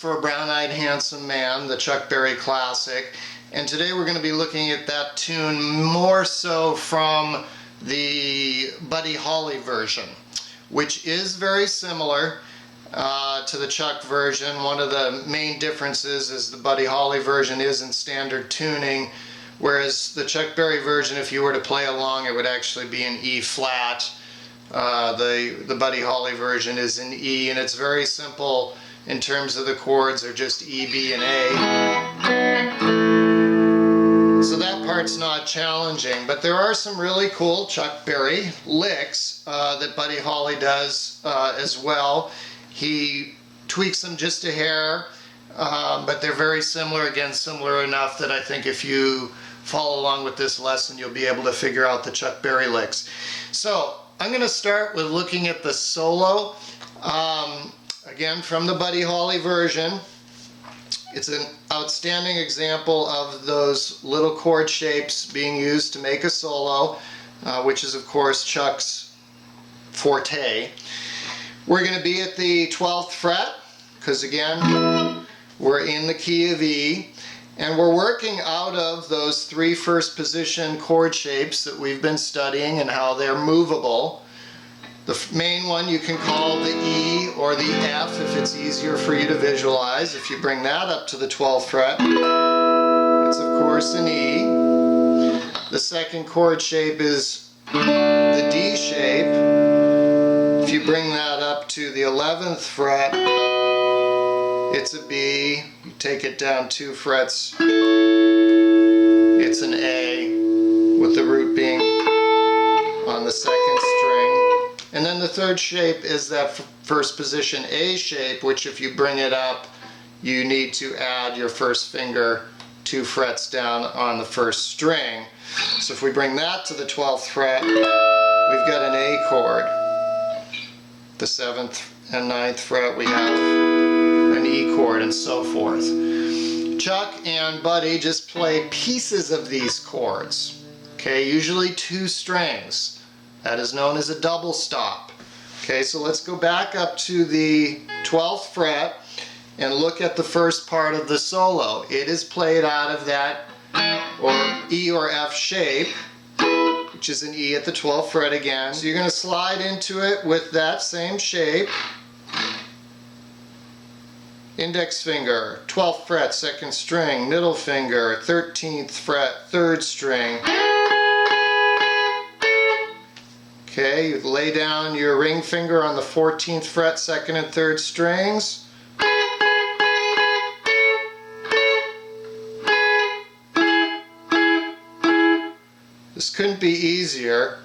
for a Brown-Eyed Handsome Man, the Chuck Berry classic. And today we're going to be looking at that tune more so from the Buddy Holly version, which is very similar to the Chuck version. One of the main differences is the Buddy Holly version is in standard tuning, whereas the Chuck Berry version, if you were to play along, it would actually be in E flat. The Buddy Holly version is in E, and it's very simple in terms of the chords. They're just E, B, and A. So that part's not challenging, but there are some really cool Chuck Berry licks that Buddy Holly does as well. He tweaks them just a hair, but they're very similar, again similar enough that I think if you follow along with this lesson you'll be able to figure out the Chuck Berry licks. So I'm going to start with looking at the solo, again from the Buddy Holly version. It's an outstanding example of those little chord shapes being used to make a solo, which is of course Chuck's forte. We're going to be at the 12th fret, because again we're in the key of E, and we're working out of those three first position chord shapes that we've been studying and how they're movable. The main one you can call the E or the F if it's easier for you to visualize. If you bring that up to the 12th fret, it's of course an E. The second chord shape is the D shape. If you bring that up to the 11th fret, it's a B. You take it down 2 frets, it's an A, with the root being on the second string. And then the third shape is that first position A shape, which if you bring it up, you need to add your first finger 2 frets down on the first string. So if we bring that to the 12th fret, we've got an A chord. The 7th and 9th fret we have an E chord, and so forth. Chuck and Buddy just play pieces of these chords. Okay, usually 2 strings. That is known as a double stop. Okay, so let's go back up to the 12th fret and look at the first part of the solo. It is played out of that or E or F shape, which is an E at the 12th fret again. So you're going to slide into it with that same shape. Index finger, 12th fret, 2nd string, middle finger, 13th fret, 3rd string. Okay, you lay down your ring finger on the 14th fret, 2nd and 3rd strings. This couldn't be easier.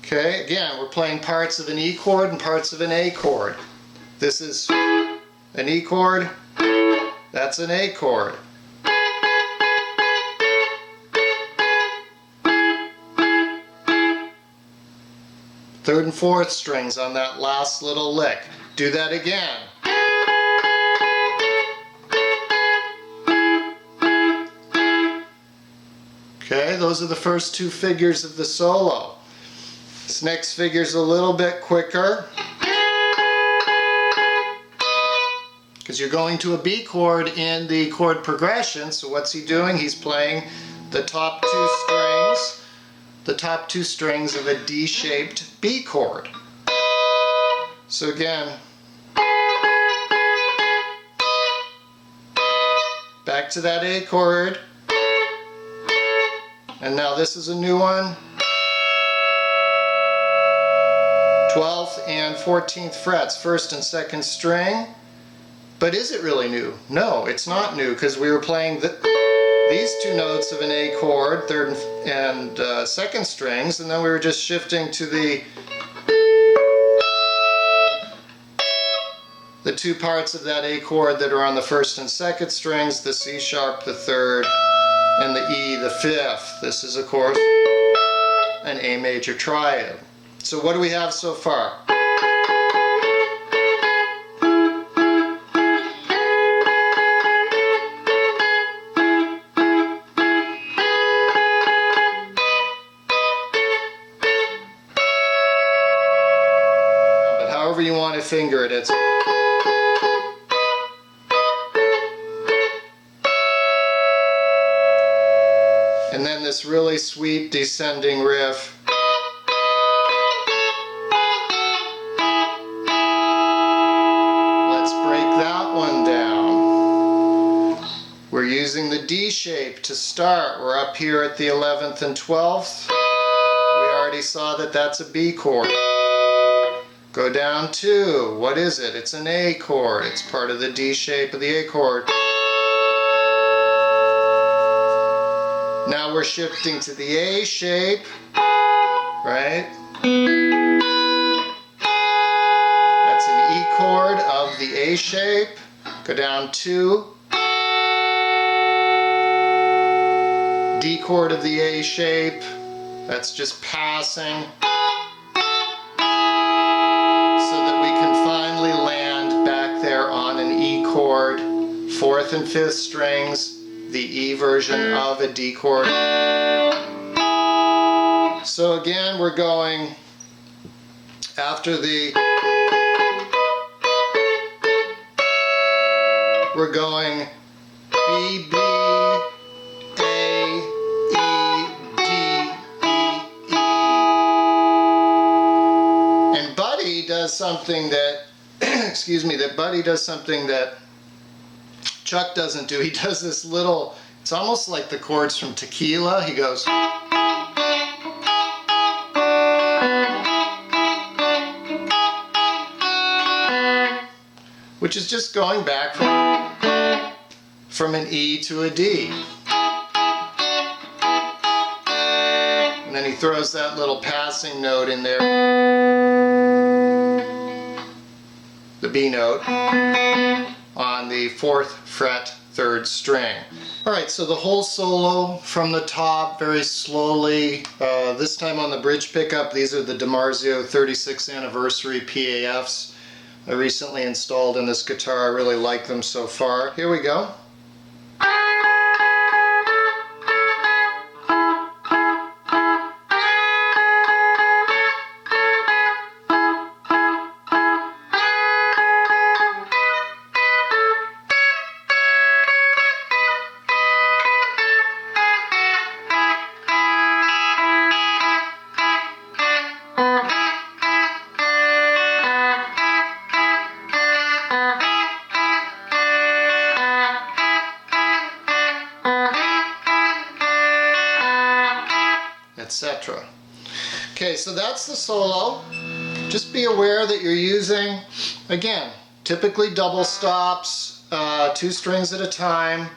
Okay, again, we're playing parts of an E chord and parts of an A chord. This is an E chord, that's an A chord. Third and 4th strings on that last little lick. Do that again. Okay, those are the first 2 figures of the solo. This next figure's a little bit quicker, because you're going to a B chord in the chord progression. So what's he doing? He's playing the top 2 strings, of a D-shaped B chord. So again, back to that A chord. And now this is a new one. 12th and 14th frets, 1st and 2nd string. But is it really new? No, it's not new, because we were playing these 2 notes of an A chord, 3rd and 2nd strings, and then we were just shifting to the 2 parts of that A chord that are on the 1st and 2nd strings, the C sharp, the 3rd, and the E, the 5th. This is, of course, an A major triad. So what do we have so far? and then this really sweet descending riff. Let's break that one down. We're using the D shape to start. We're up here at the 11th and 12th. We already saw that that's a B chord. Go down 2. What is it? It's an A chord. It's part of the D shape of the A chord. Now we're shifting to the A shape, right? That's an E chord of the A shape. Go down 2. D chord of the A shape. That's just passing. Chord, 4th and 5th strings, the E version of a D chord. So again, we're going after the, we're going B, B, A, E, D, E, E. And Buddy does something that, excuse me, that Buddy does something that Chuck doesn't do. He does this little, it's almost like the chords from Tequila. He goes, which is just going back from an E to a D. And then he throws that little passing note in there, the B note, on the 4th fret, 3rd string. Alright, so the whole solo from the top, very slowly. This time on the bridge pickup, these are the DiMarzio 36th Anniversary PAFs I recently installed in this guitar. I really like them so far. Here we go. Etc. Okay, so that's the solo. Just be aware that you're using, again, typically double stops, 2 strings at a time.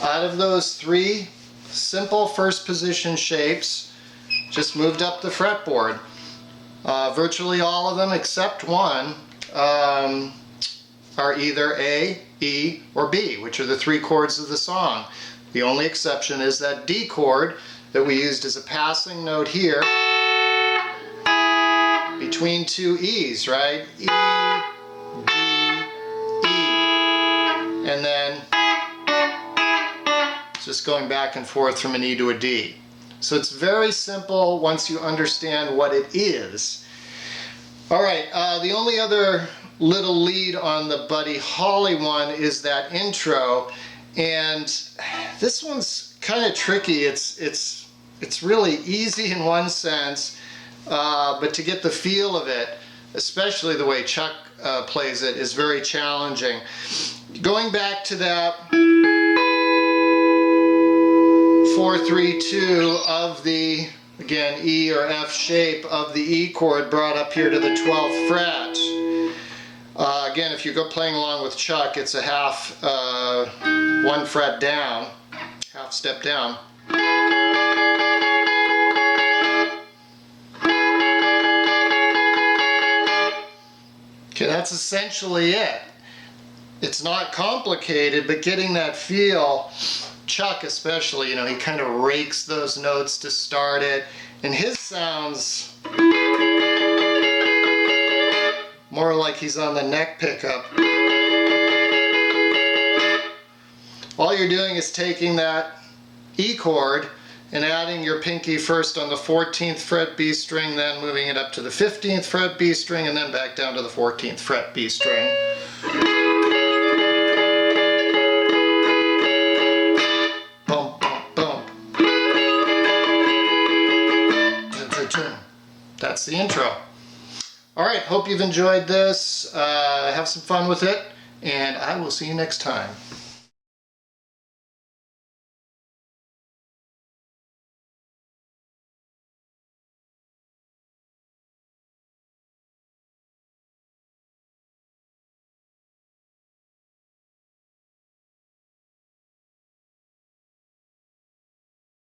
Out of those 3 simple first position shapes, just moved up the fretboard. Virtually all of them except one are either A, E, or B, which are the 3 chords of the song. The only exception is that D chord that we used as a passing note here between 2 E's, right? E, D, E. And then just going back and forth from an E to a D. So it's very simple once you understand what it is. Alright, the only other little lead on the Buddy Holly one is that intro, and this one's kind of tricky. It's really easy in one sense, but to get the feel of it, especially the way Chuck plays it, is very challenging. Going back to that 4-3-2 of the, again, E or F shape of the E chord brought up here to the 12th fret. Again, if you go playing along with Chuck, it's a half, 1 fret down, half step down. Okay, that's essentially it. It's not complicated, but getting that feel, Chuck especially, you know, he kind of rakes those notes to start it, and his sounds more like he's on the neck pickup. All you're doing is taking that E chord and adding your pinky first on the 14th fret B string, then moving it up to the 15th fret B string, and then back down to the 14th fret B string. Boom, boom, boom. that's the intro. Alright, hope you've enjoyed this. Have some fun with it, and I will see you next time.